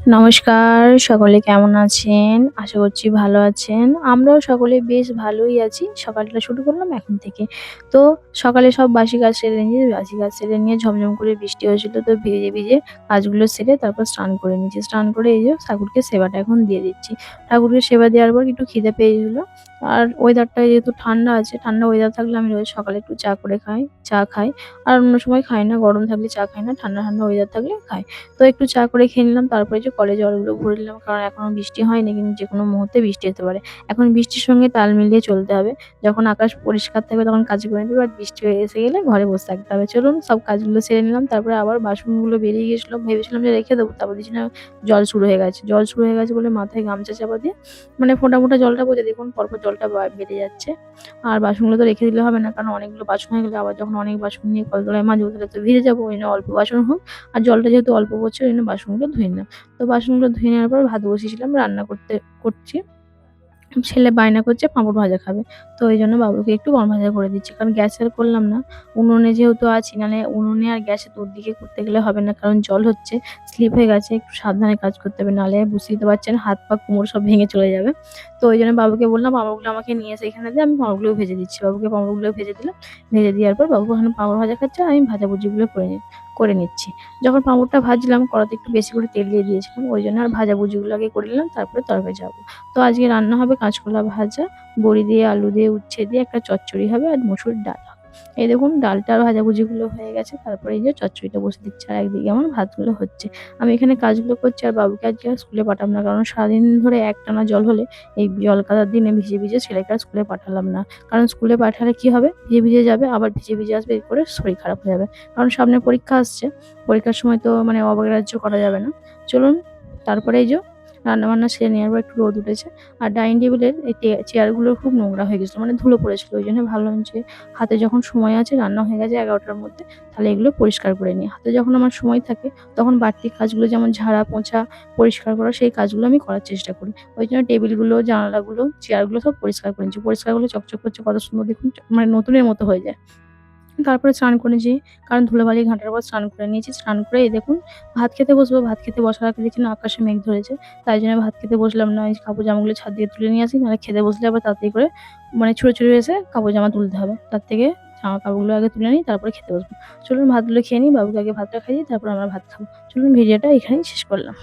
নমস্কার, সকলে কেমন আছেন? আশা করছি ভালো আছেন। আমরাও সকলে বেশ ভালোই আছি। সকালটা শুরু করলাম এখন থেকে। তো সকালে সব বাসি কাজ সেরে নিয়ে ঝমঝম করে বৃষ্টি হয়েছিল। তো ভিজে, ভিজে কাজগুলো সেরে তারপর স্নান করে নিয়েছি। স্নান করে এই যে ঠাকুরকে সেবাটা এখন দিয়ে দিচ্ছি। ঠাকুরকে সেবা দেওয়ার পর একটু খিদে পেয়েছিল। আর ওয়েদারটা যেহেতু ঠান্ডা আছে, ঠান্ডা ওয়েদার থাকলে আমি রোজ সকালে একটু চা খাই। আর অন্য সময় খাই না। গরম থাকলে চা খাই না। ঠান্ডা, ঠান্ডা ওয়েদার থাকলে খাই। তো একটু চা করে খেয়ে নিলাম। তারপরে যে কলে জলগুলো ভরে নিলাম। কারণ এখনো বৃষ্টি হয়নি কিন্তু যেকোনো মুহূর্তে বৃষ্টি হতে পারে। এখন বৃষ্টির সঙ্গে তাল মিলিয়ে চলতে হবে। যখন আকাশ পরিষ্কার থাকবে তখন কাজ করে নিতে হবে। আর বৃষ্টি হয়ে এসে গেলে ঘরে বসে থাকতে হবে। চলুন সব কাজগুলো সেরে নিলাম। তারপরে আবার বাসনগুলো বেরিয়ে গেছিল। ভেবেছিলাম যে রেখে দেবো। তারপর দেখছি না জল শুরু হয়ে গেছে। জল শুরু হয়ে গেছে বলে মাথায় গামছা চাপা দিয়ে মানে ফোঁটা, ফোঁটা জলটা পড়ছে দেখুন পরপর জলটা বেড়ে যাচ্ছে। আর বাসনগুলো তো রেখে দিলে হবে না। কারণ অনেকগুলো বাসন হয়ে গেলে আবার যখন অনেক বাসন নিয়ে কলতলায় মাজবো তাহলে তো ভিজে যাবো। ওই জন্য অল্প বাসন হোক। আর জলটা যেহেতু অল্প পড়ছে ওই জন্য বাসনগুলো ধুয়ে নিলাম। তো বাসনগুলো ধুয়ে নেওয়ার পর ভাত বসিয়েছিলাম রান্না করছি। ছেলে বায়না করছে পাঁপড় ভাজা খাবে। তো এইজন্য বাবুকে একটু পাঁপড় ভাজা করে দিচ্ছি। কারণ গ্যাসে আর করলাম না। উনুনে যেহেতু আছি নাহলে উনুনে আর গ্যাসে দুদিকে করতে গেলে হবে না। কারণ জল হচ্ছে, স্লিপ হয়ে গেছে। একটু সাবধানে কাজ করতে হবে। নাহলে বুঝতেই তো পারছেন হাত পা কোমর সব ভেঙে চলে যাবে। তো ওইজন্য বাবুকে বললাম পাঁপড়গুলো আমাকে নিয়ে এসে এখানে দে, আমি পাঁপড়গুলো ভেজে দিচ্ছি। বাবুকে পাঁপড়গুলো ভেজে দিলাম। ভেজে দেওয়ার পর বাবু ওখানে পাঁপড় ভাজা খাচ্ছে আর আমি ভাজাভুজিগুলো করে নিচ্ছি। যখন পাঁপড়টা ভাজলাম কড়াতে একটু বেশি করে তেল দিয়ে দিয়েছিলাম। ওইজন্য আর ভাজাভুজিগুলো আগে করে নিলাম তারপরে তরকারি চাপাবো। তো আজকে রান্না হবে কাঁচকলা ভাজা, বড়ি দিয়ে, আলু দিয়ে, উচ্ছে দিয়ে একটা চচ্চড়ি হবে আর মসুর ডাল হবে। এই দেখুন ডালটা আর ভাজাভুজিগুলো হয়ে গেছে। তারপরে এই যে চচ্চড়িটা বসে দিচ্ছি আর একদিকে আমার ভাতগুলো হচ্ছে। আমি এখানে কাজগুলো করছি আর বাবুকে আজকে আর স্কুলে পাঠাবো না। কারণ সারাদিন ধরে একটানা জল হলে এই জল কাদার দিনে ভিজে, ভিজে ছেলেকে আর স্কুলে পাঠালাম না। কারণ স্কুলে পাঠালে কি হবে? ভিজে, ভিজে যাবে আবার ভিজে, ভিজে আসবে এর করে শরীর খারাপ হয়ে যাবে। কারণ সামনে পরীক্ষা আসছে। পরীক্ষার সময় তো মানে অগ্রাহ্য করা যাবে না। চলুন তারপরে এই যে রান্নাবান্না সেরে নেওয়ার পর একটু রোদ উঠেছে। আর ডাইনিং টেবিলের এই চেয়ারগুলো খুব নোংরা হয়ে গেছিল। মানে ধুলো পড়েছিল। ওইজন্য ভাবলাম যে হাতে যখন সময় আছে রান্না হয়ে গেছে ১১টার মধ্যে তাহলে এগুলো পরিষ্কার করে নিই। হাতে যখন আমার সময় থাকে তখন বাড়তি কাজগুলো যেমন ঝাড়া, পোছা, পরিষ্কার করা সেই কাজগুলো আমি করার চেষ্টা করি। ওইজন্য টেবিলগুলো, জানালাগুলো, চেয়ারগুলো সব পরিষ্কার করে নিচ্ছি। পরিষ্কার করলে চকচক করছে কত সুন্দর দেখুন মানে নতুনের মতো হয়ে যায়। তারপরে স্নান করেছি। কারণ ধুলোবালি ঘাঁটার পর স্নান করে নিয়েছি। স্নান করে এই দেখুন ভাত খেতে বসবো। ভাত খেতে বসার আগে দেখছি না আকাশে মেঘ ধরেছে। তাই জন্য ভাত খেতে বসলাম না। এই কাপড় জামাগুলো ছাদ দিয়ে তুলে নিয়ে আসি। নাহলে খেতে বসলে আবার তাড়াতাড়ি করে মানে ছুঁড়ে, ছুঁড়ে এসে কাপড় জামা তুলতে হবে। তার থেকে জামা কাপড়গুলো আগে তুলে নিই তারপরে খেতে বসবো। চলুন ভাতগুলো খেয়ে নিই। বাবুকে আগে ভাতটা খাইয়ে তারপর আমরা ভাত খাবো। চলুন ভিডিওটা এখানেই শেষ করলাম।